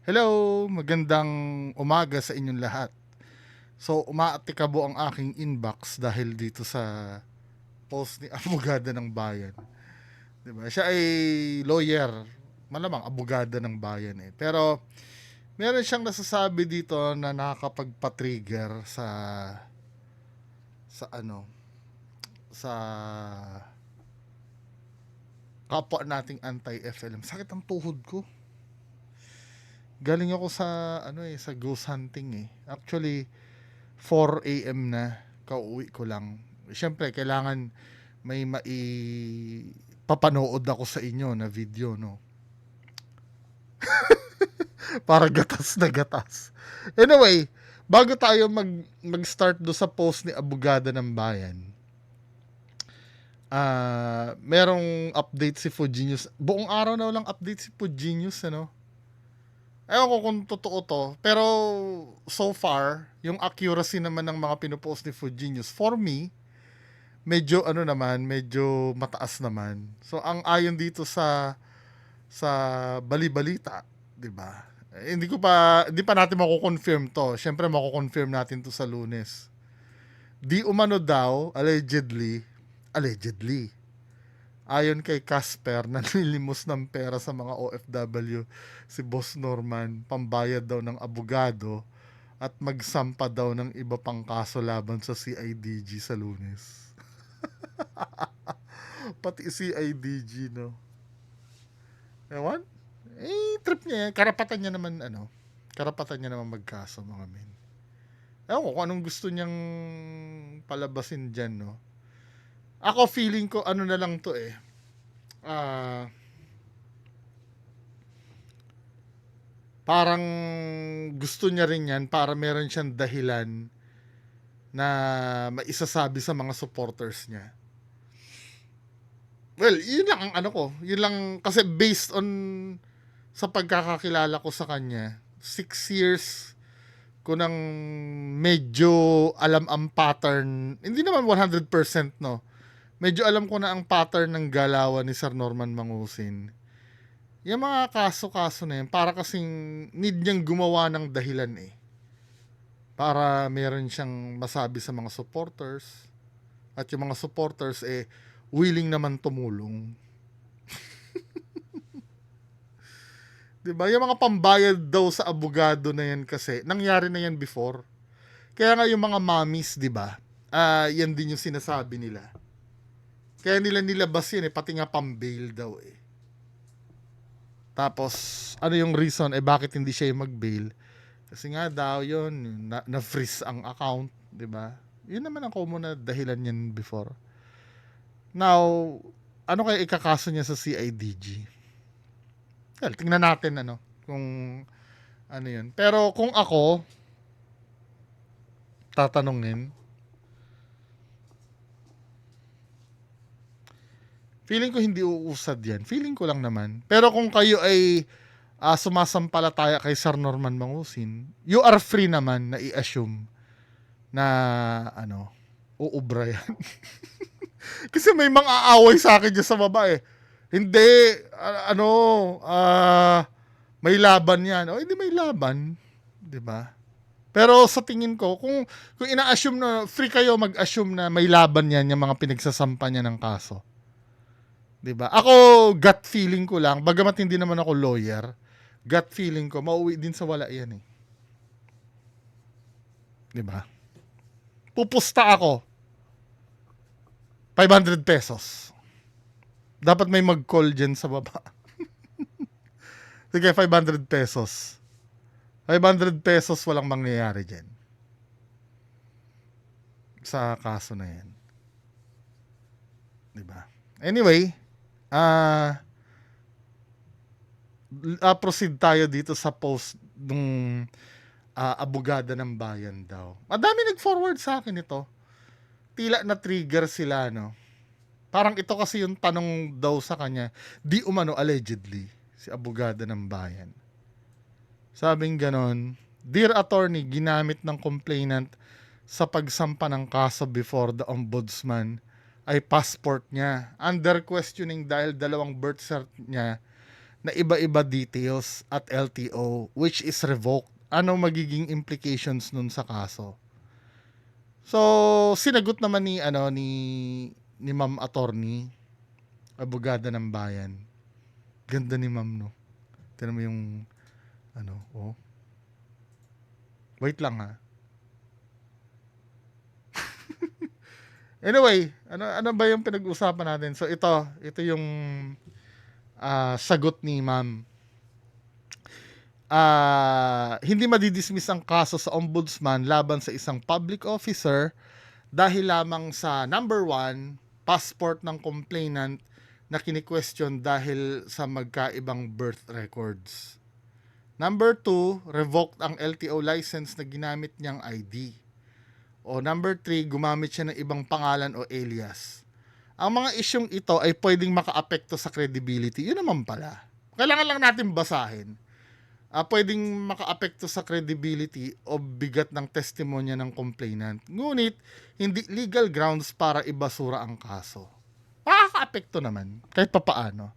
Hello, magandang umaga sa inyong lahat. So, umaatikabo ang aking inbox dahil dito sa post ni Abogada ng Bayan. 'Di ba? Siya ay lawyer, malamang abogada ng bayan eh. Pero meron siyang nasasabi dito na nakakapagpa-trigger sa ano, sa kapwa nating anti-FLM. Sakit ang tuhod ko. Galing ako sa ghost hunting eh. Actually, 4 AM na, kauwi ko lang. Siyempre, kailangan may papanood ako sa inyo na video, no? Para gatas na gatas. Anyway, bago tayo mag-start do sa post ni Abogada ng Bayan, merong update si Fujinius. Buong araw na walang update si Fujinius, ano? Ewan ko kung totoo to, pero so far, yung accuracy naman ng mga pinupost ni Fujinius, for me, medyo mataas naman. So ang ayon dito sa bali-balita, 'di ba? Hindi pa natin mako-confirm to. Syempre mako-confirm natin to sa Lunes. Di umano daw allegedly ayon kay Casper nanlilimos ng pera sa mga OFW si Boss Norman pambayad daw ng abogado at magsampa daw ng iba pang kaso laban sa CIDG sa Lunes. Pati CIDG, no? Ewan? Trip niya yan. Karapatan niya naman magkaso, mga men. Ewan ko kung anong gusto niyang palabasin dyan, no? Ako, feeling ko, ano na lang to eh. Ah, parang gusto niya rin yan para meron siyang dahilan na maisasabi sa mga supporters niya. Well, yun lang ang ano ko. Yun lang, kasi based on sa pagkakakilala ko sa kanya, 6 years ko nang medyo alam ang pattern, hindi naman 100% no, medyo alam ko na ang pattern ng galawan ni Sir Norman Mangusin. Yung mga kaso-kaso na yan, para kasing need niyang gumawa ng dahilan eh. Para meron siyang masabi sa mga supporters, at yung mga supporters eh, willing naman tumulong. 'Di ba? Yung mga pambayad daw sa abogado na yan kasi, nangyari na yan before. Kaya nga yung mga mommies, 'di ba? Yan din yung sinasabi nila. Kaya nila nilabas yan eh, pati nga pambail daw eh. Tapos, ano yung reason? Bakit hindi siya yung mag-bail? Kasi nga daw yun, na-freeze ang account, 'di ba? Yun naman ang common na dahilan yan before. Now, ano kaya ikakaso niya sa CIDG? Well, tingnan natin kung ano yun. Pero kung ako, tatanungin, feeling ko hindi uusad yan. Feeling ko lang naman. Pero kung kayo ay sumasampalataya kay Sir Norman Mangusin, you are free naman na i-assume na uubra yan. Kasi may mga aaway sa akin dyan sa baba eh. Hindi, may laban yan. O hindi may laban, 'di ba? Pero sa tingin ko, kung ina-assume na free kayo mag-assume na may laban yan yung mga pinagsasampa niya ng kaso. 'Di ba? Ako gut feeling ko lang, bagamat hindi naman ako lawyer, gut feeling ko mauwi din sa wala yan eh. 'Di ba? Pupusta ako 500 pesos. Dapat may mag-call dyan sa baba. Sige, 500 pesos. 500 pesos walang mangyayari dyan. Sa kaso na yan. 'Di ba? Anyway, proceed tayo dito sa post nung abogada ng bayan daw. Madami nag-forward sa akin ito. Tila na trigger sila, no? Parang ito kasi yung tanong daw sa kanya, di umano allegedly, si abogada ng bayan. Sabing ganon, Dear Attorney, ginamit ng complainant sa pagsampa ng kaso before the ombudsman ay passport niya. Under questioning dahil dalawang birth cert niya na iba-iba details at LTO which is revoked. Ano magiging implications nun sa kaso? So, sinagot naman ni Ma'am Attorney, abogada ng bayan. Ganda ni Ma'am, no? Tignan mo yung oh. Wait lang ha. Anyway, ano ba yung pinag-usapan natin? So ito yung sagot ni Ma'am. Hindi madidismiss ang kaso sa ombudsman laban sa isang public officer dahil lamang sa number 1, passport ng complainant na kini-question dahil sa magkaibang birth records. Number 2, revoked ang LTO license na ginamit niyang ID. O number 3, gumamit siya ng ibang pangalan o alias. Ang mga isyong ito ay pwedeng makaapekto sa credibility. Yun naman pala. Kailangan lang natin basahin. Pwedeng makaapekto sa credibility o bigat ng testimonya ng complainant. Ngunit, hindi legal grounds para ibasura ang kaso. Makakaapekto naman, kahit papaano.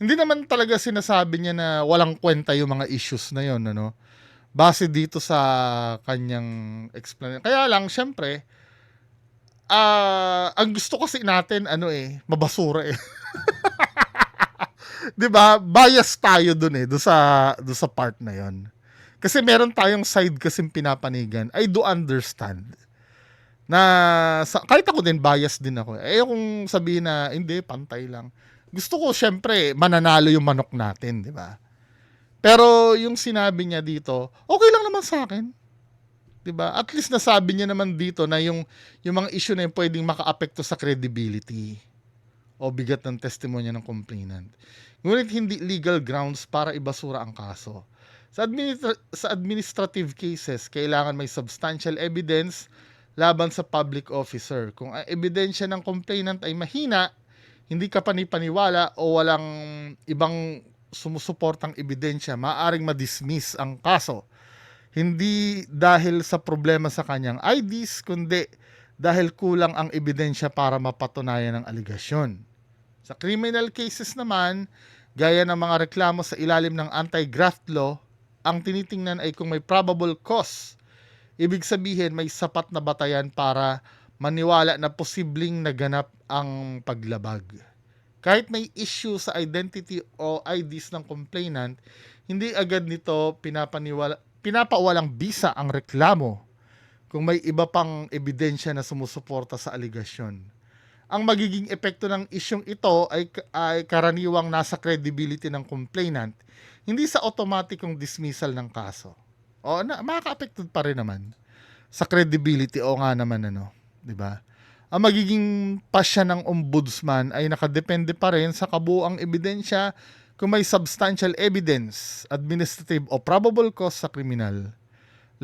Hindi naman talaga sinasabi niya na walang kwenta yung mga issues na yun, ano? Base dito sa kanyang explanation. Kaya lang, syempre, ang gusto kasi natin, mabasura eh. 'Di ba? Bias tayo dun sa part na 'yon. Kasi meron tayong side kasing pinapanigan. I do understand na kahit ako din bias din ako. Kung sabihin na hindi, pantay lang. Gusto ko syempre mananalo yung manok natin, 'di ba? Pero yung sinabi niya dito, okay lang naman sa akin. 'Di ba? At least nasabi niya naman dito na yung mga issue na yun pwedeng makaapekto sa credibility o bigat ng testimonya ng complainant. Ngunit hindi legal grounds para ibasura ang kaso. Sa administrative cases, kailangan may substantial evidence laban sa public officer. Kung ang ebidensya ng complainant ay mahina, hindi ka panipaniwala o walang ibang sumusuportang ebidensya, maaaring ma-dismiss ang kaso. Hindi dahil sa problema sa kanyang IDs, kundi dahil kulang ang ebidensya para mapatunayan ang aligasyon. Sa criminal cases naman, gaya ng mga reklamo sa ilalim ng anti-graft law, ang tinitingnan ay kung may probable cause. Ibig sabihin may sapat na batayan para maniwala na posibleng naganap ang paglabag. Kahit may issue sa identity o IDs ng complainant, hindi agad nito pinapawalang bisa ang reklamo kung may iba pang ebidensya na sumusuporta sa aligasyon. Ang magiging epekto ng isyong ito ay karaniwang nasa credibility ng complainant, hindi sa automatikong dismissal ng kaso. O makaka-apekto pa rin naman sa credibility o nga naman 'di ba? Ang magiging pasya ng ombudsman ay nakadepende pa rin sa kabuuang ebidensya kung may substantial evidence, administrative o probable cause sa kriminal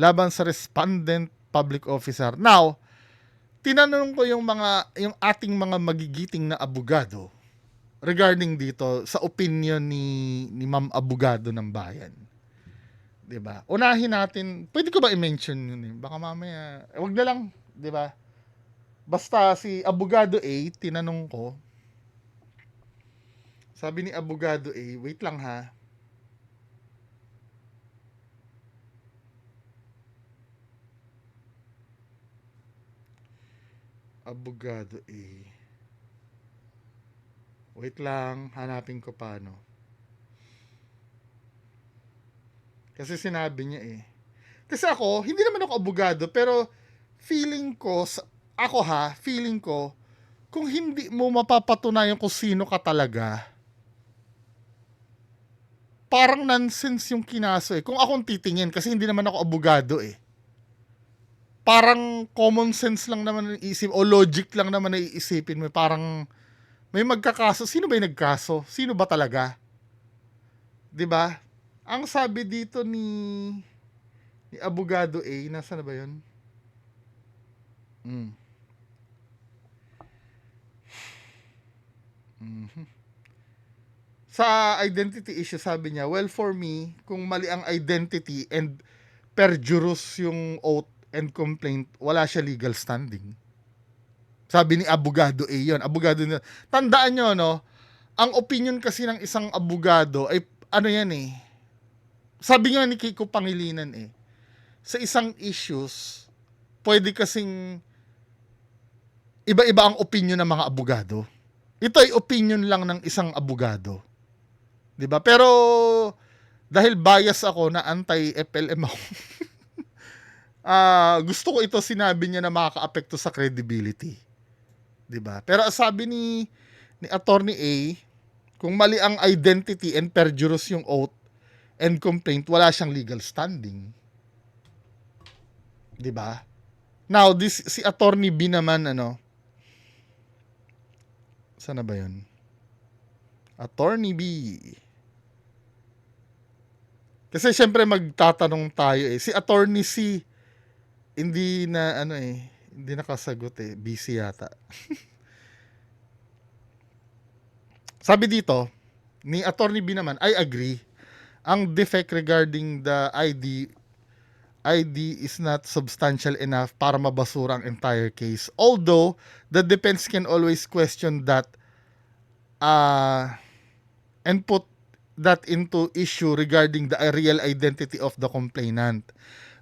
laban sa respondent public officer. Now, tinanong ko yung ating mga magigiting na abogado regarding dito sa opinion ni Ma'am Abogado ng Bayan. 'Di ba? Unahin natin, pwede ko ba i-mention yun? Baka mamaya, wag na lang, 'di ba? Basta si Abogado A, tinanong ko, sabi ni Abogado A, wait lang ha. Abogado A. Wait lang, hanapin ko paano. Kasi sinabi niya eh. Kasi ako, hindi naman ako abogado, pero feeling ko, kung hindi mo mapapatunayan kung sino ka talaga, parang nonsense yung kinaso eh. Kung akong titingin, kasi hindi naman ako abogado eh. Parang common sense lang naman iisip o logic lang naman na iisipin mo. Parang may magkakaso. Sino ba yung nagkaso? Sino ba talaga? 'Di ba? Ang sabi dito ni Abogado A, nasaan na ba 'yon? Sa identity issue, sabi niya, well, for me, kung mali ang identity and perjurous yung oath and complaint, wala siya legal standing. Sabi ni Abogado A yun. Abogado na. Tandaan nyo, ang opinion kasi ng isang abogado ay ano yan eh, sabi nga ni Kiko Pangilinan eh, sa isang issues, pwede kasing iba-iba ang opinion ng mga abogado. Ito ay opinion lang ng isang abogado. 'Di ba? Pero dahil bias ako na anti-FLM ako, gusto ko ito sinabi niya na makakaapekto sa credibility. 'Di ba? Pero sabi ni Attorney A, kung mali ang identity and perjurious yung oath and complaint, wala siyang legal standing. 'Di ba? Now, si Attorney B naman, sana ba yun? Attorney B. Kasi syempre magtatanong tayo eh. Si Attorney C, hindi hindi nakasagot eh. Busy yata. Sabi dito, ni Attorney B naman, I agree. Ang defect regarding the ID is not substantial enough para mabasura ang entire case. Although, the defense can always question that and put that into issue regarding the real identity of the complainant.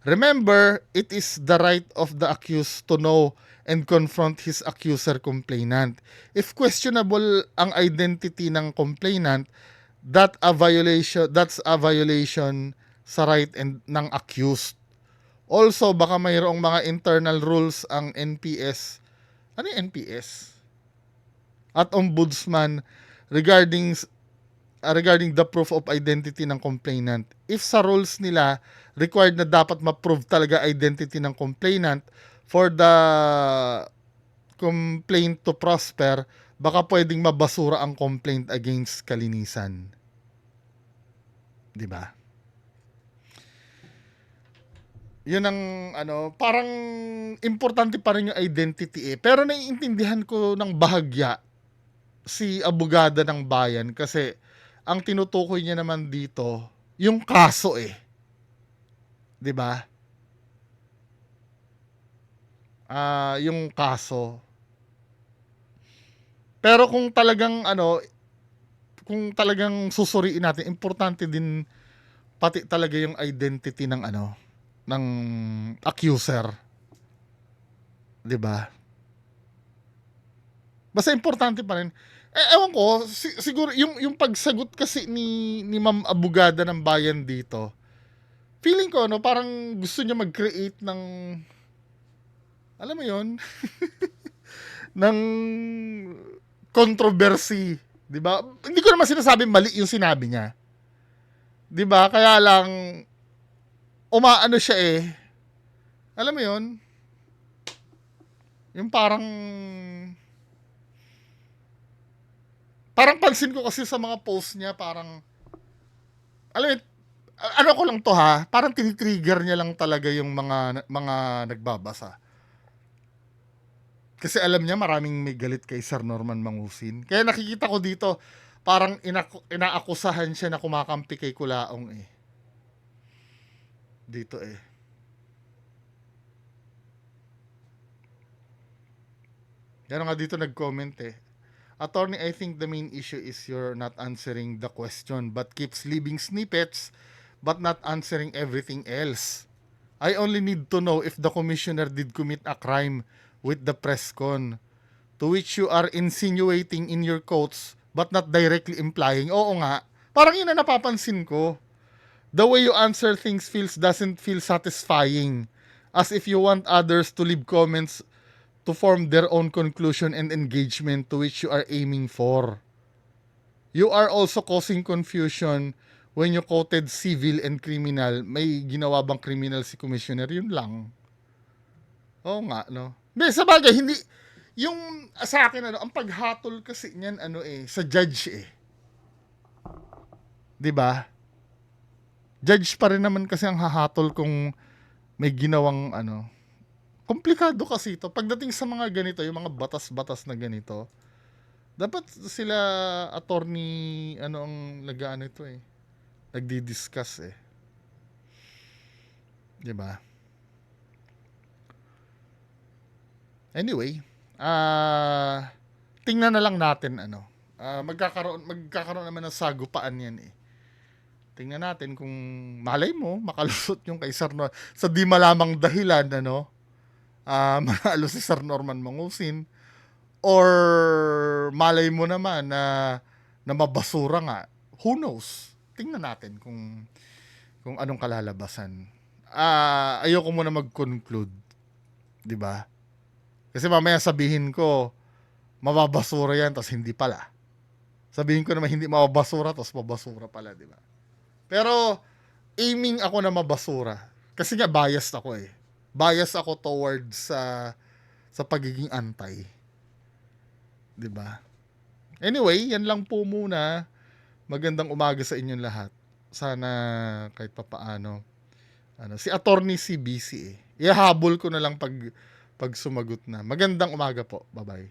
Remember, it is the right of the accused to know and confront his accuser complainant. If questionable ang identity ng complainant, that's a violation sa right ng accused. Also, baka mayroong mga internal rules ang NPS. Ano yung NPS? At Ombudsman regarding the proof of identity ng complainant. If sa rules nila, required na dapat ma-prove talaga identity ng complainant for the complaint to prosper, baka pwedeng mabasura ang complaint against kalinisan. 'Di ba? Yun ang parang importante pa rin yung identity eh. Pero naiintindihan ko ng bahagya si abogada ng bayan kasi ang tinutukoy niya naman dito yung kaso eh. 'Di ba? Yung kaso. Pero kung talagang susuriin natin, importante din pati talaga yung identity ng ng accuser. 'Di ba? Basta importante pa rin. Ewan ko, siguro yung pagsagot kasi ni Ma'am Abogada ng bayan dito, feeling ko parang gusto niya mag-create ng, alam mo yon, ng controversy, 'di ba? Hindi ko naman sinasabing mali yung sinabi niya. 'Di ba? Kaya lang umaano siya eh. Alam mo yon? Yung parang pansin ko kasi sa mga post niya, parang alam mo, ko lang to ha, parang tinitrigger niya lang talaga yung mga nagbabasa. Kasi alam niya maraming may galit kay Sir Norman Mangusin. Kaya nakikita ko dito, parang inaakusahan siya na kumakampi kay Kulaong eh. Dito eh. Yan nga dito nag-comment eh. Attorney, I think the main issue is you're not answering the question but keeps leaving snippets but not answering everything else. I only need to know if the commissioner did commit a crime with the press con, to which you are insinuating in your quotes but not directly implying. Oo nga, parang yun na napapansin ko. The way you answer things doesn't feel satisfying, as if you want others to leave comments to form their own conclusion and engagement to which you are aiming for. You are also causing confusion when you quoted civil and criminal. May ginawa bang criminal si Commissioner? Yun lang. Oo nga, no? Sa bagay, hindi, yung sa akin, ang paghatol kasi niyan, sa judge eh. 'Di ba? Judge pa rin naman kasi ang hahatol kung may ginawang komplikado kasi ito. Pagdating sa mga ganito, yung mga batas-batas na ganito, dapat sila attorney, ang ito eh. Nagdi-discuss eh. 'Di ba? Anyway, tingnan na lang natin magkakaroon naman ng sagupaan yan eh. Tingnan natin kung malay mo makalusot yung kay Sir sa di malamang dahilan, ano, manalo si Sir Norman Mangusin, or malay mo naman na mabasura nga. Who knows? Tingnan natin kung anong kalalabasan. Ayoko muna mag-conclude, 'di ba? Kasi mamaya sabihin ko mababasura yan tapos hindi pala. Sabihin ko naman hindi mababasura tapos mabasura pala, 'di ba? Pero aiming ako na mabasura. Kasi nga biased ako eh. Biased ako towards sa pagiging anti, 'di ba? Anyway, yan lang po muna. Magandang umaga sa inyong lahat. Sana kahit papaano si Attorney si busy eh. Ihahabol ko na lang pag sumagot na. Magandang umaga po. Bye-bye.